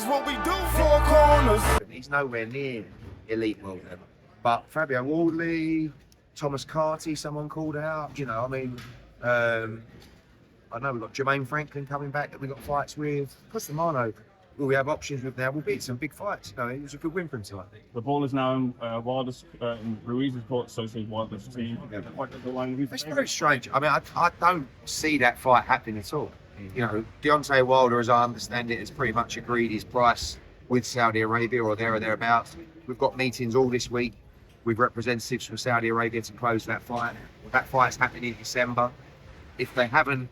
what we do, four corners. He's nowhere near elite world level. But Fabio Wardley, Thomas Carty, someone called out. You know, I mean, I know we've got Jermaine Franklin coming back that we've got fights with. Costamano, who we have options with now, will beat some big fights. You know, it was a good win for him tonight. The ball is now in Ruiz's court, so it's Wilder's team. Yeah. It's It's very strange. I mean, I don't see that fight happening at all. You know, Deontay Wilder, as I understand it, has pretty much agreed his price with Saudi Arabia or there or thereabouts. We've got meetings all this week with representatives from Saudi Arabia to close that fight. That fight's happening in December. If they haven't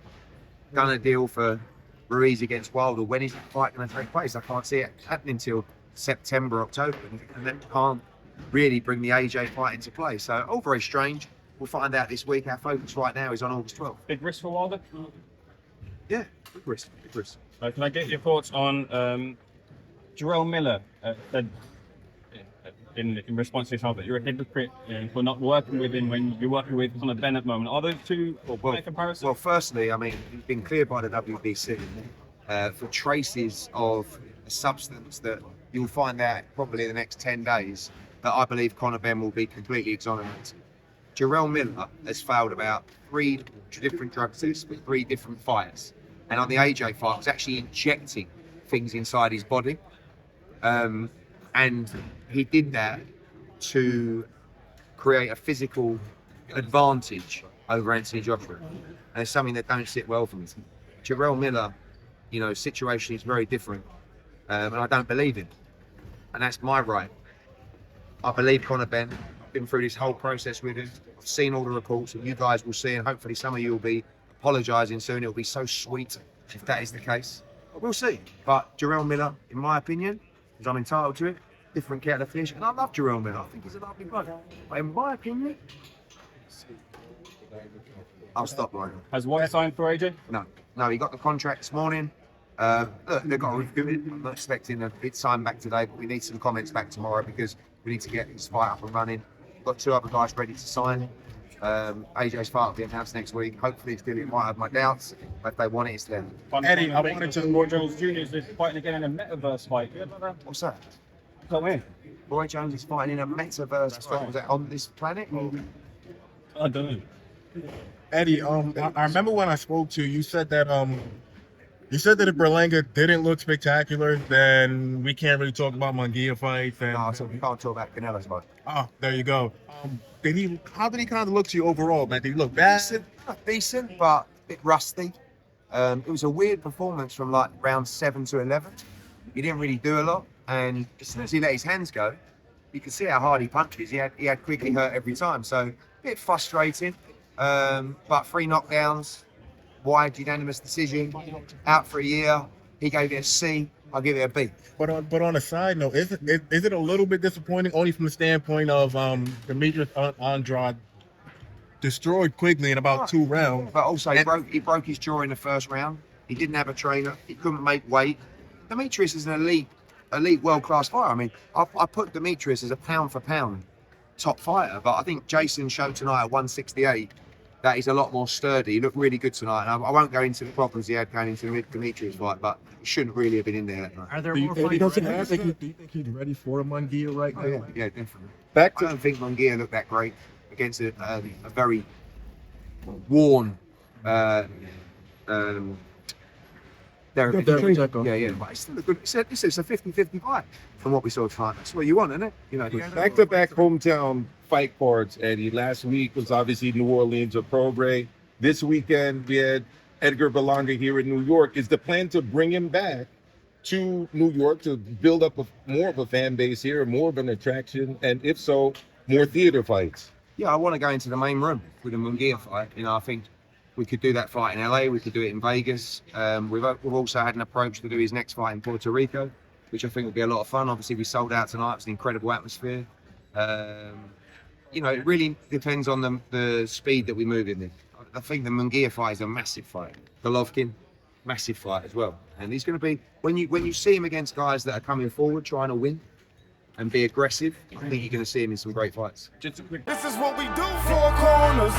done a deal for Ruiz against Wilder, when is that fight going to take place? I can't see it happening until September, October, and that can't really bring the AJ fight into play. So, all very strange. We'll find out this week. Our focus right now is on August 12th. big risk for Wilder. Yeah, big risk, big risk. Can I get your thoughts on Jarrell Miller? Said in response to this, that you're a hypocrite for not working with him when you're working with Conor Benn at the moment. Are those two fair comparisons? Well, firstly, I mean, it's been cleared by the WBC for traces of a substance that you'll find out probably in the next 10 days that I believe Conor Benn will be completely exonerated. Jarrell Miller has failed about 3 different drug tests with 3 different fighters. And on the AJ fight, was actually injecting things inside his body. And he did that to create a physical advantage over Anthony Joshua. And it's something that don't sit well for me. Jarrell Miller, you know, situation is very different. And I don't believe him. And that's my right. I believe Conor Benn. I've been through this whole process with him. I've seen all the reports, and you guys will see, and hopefully some of you will be apologising soon. It'll be so sweet if that is the case. But we'll see. But Jarrell Miller, in my opinion, because I'm entitled to it, different kettle of fish, and I love Jarrell Miller. I think he's a lovely bloke. But in my opinion, I'll stop right now. Has White signed for AJ? No, he got the contract this morning. Look, they've got to review it. I'm not expecting it signed back today, but we need some comments back tomorrow because we need to get this fight up and running. Got 2 other guys ready to sign. AJ's fight will be announced next week. Hopefully, it's still. It might have my doubts, but if they want it, it's them. Eddie, I wanted to. Roy Jones Jr. is fighting again in a metaverse fight. What's that? Come in. Roy Jones is fighting in a metaverse fight. Was that on this planet? I don't know. Eddie, I remember when I spoke to you, you said that if Berlanga didn't look spectacular, then we can't really talk about Munguia fights. And, No, so we can't talk about Canelo's fight. oh, there you go. How did he kind of look to you overall, man? Did he look bad? Decent, but a bit rusty. It was a weird performance from like round 7 to 11. He didn't really do a lot, and as soon as he let his hands go, you could see how hard he punches. He had quickly hurt every time, so a bit frustrating. But 3 knockdowns, wide unanimous decision, out for a year. He gave it a C. I'll give it a B. But on a side note, is it a little bit disappointing only from the standpoint of Demetrius Andrade destroyed Quigley in about 2 rounds? But also, he broke his jaw in the first round. He didn't have a trainer. He couldn't make weight. Demetrius is an elite world-class fighter. I mean, I put Demetrius as a pound-for-pound top fighter, but I think Jason showed tonight at 168 that he's a lot more sturdy. He looked really good tonight. And I won't go into the problems he had going into the Demetrius fight, but he shouldn't really have been in there that night. Are there Do you more think fights? do you think he's ready for a Munguia right now? Yeah, definitely. Back I don't think Munguia looked that great against a very worn Derek. Yeah, but it's still a good. This is a 50-50 fight from what we saw tonight. That's what you want, isn't it? You know, Back-to-back hometown fight cards, Eddie. Last week was obviously New Orleans or Prograis. This weekend we had Edgar Berlanga here in New York. Is the plan to bring him back to New York to build up more of a fan base here, more of an attraction? And if so, more theater fights? Yeah, I want to go into the main room with the Munguia fight. You know, I think we could do that fight in LA. We could do it in Vegas. We've also had an approach to do his next fight in Puerto Rico, which I think will be a lot of fun. Obviously, we sold out tonight. It was an incredible atmosphere. You know, it really depends on the speed that we move in. I think the Munguia fight is a massive fight. Golovkin, massive fight as well. And he's going to be, when you see him against guys that are coming forward trying to win and be aggressive, I think you're going to see him in some great fights. Just a quick. This is what we do, four corners.